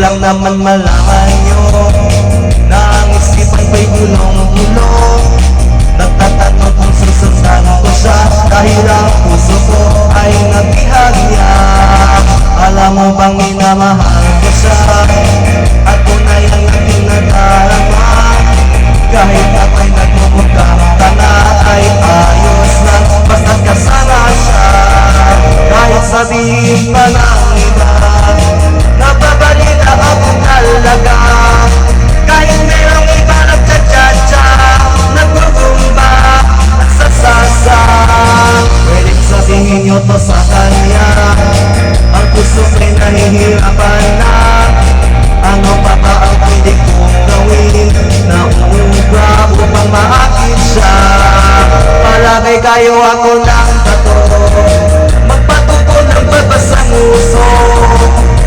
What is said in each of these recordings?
lang naman malaman nyo na ang isipan ko'y gulong-gulong. Nagtatanong kung susundan ko siya dahil ang puso ko ay nabihagya. Alam mo bang minamahal ko siya at tunay ang aking nadarama. Kahit ako'y nagmumukhang tanga ay ayos lang basta't kasama siya. Kahit sabihin pa ng iba nababalita ako talaga. Kahit merong iba nagtsatsa, nagugumba, nagsasasa, pwedeng sabihin nyo to sa kanya. Ang puso ko'y nahihirapan na. Ano pa ba ang pwede kong gawin na umuga upang maakit siya? Palagay kayo ako ng tato, magpatuto ng babasang uso,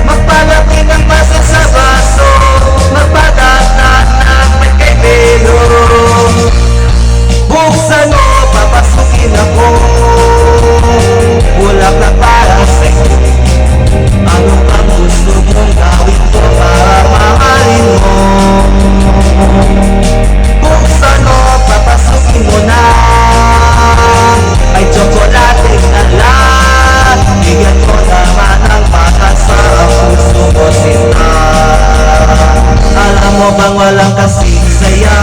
magpalaki ng masa sa baso, magpadatat ng may kay pelo. Buksan mo, papasukin ako, bulaklak para sa'yo. Ano ang gusto mong gawin ko para mahalin mo? Buksan mo, papasukin mo na, may tsokolate na lang. Bigyan ko naman ang bata sa puso ko sinta. Alam mo bang walang kasing saya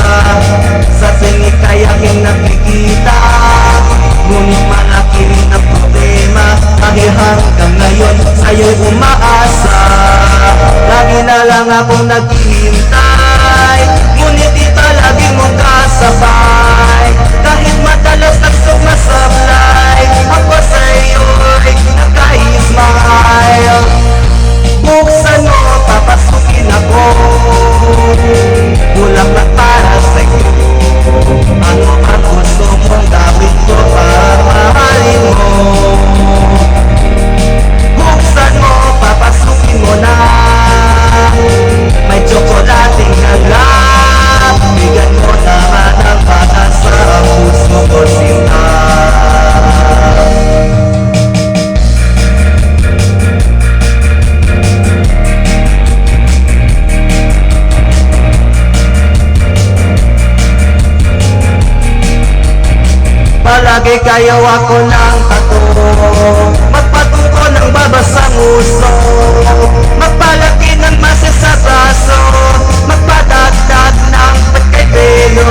sa tingin kay aking nakikita? Ngunit malaki rin ang problema dahil hanggang ngayon sa'yo'y umaasa. Lagi na lang akong naghihintay, ngunit di palagi mong kasabay. Kahit madalas nagsumasablay, ako sa'yo'y nagka-smile. Buksan mo, papasukin ako, bulaklak para sa'yo. Ano ang gusto mong gawin ko para mahalin mo? Buksan mo, papasukin mo na, may tsokolating alam. Bigyan mo naman ang bata sa puso ko sinta. Palagi kayo ako ng tato, magpatuto ng babasang uso, magpalaki ng masa sa braso, magpadagdag ng pagkay pelo.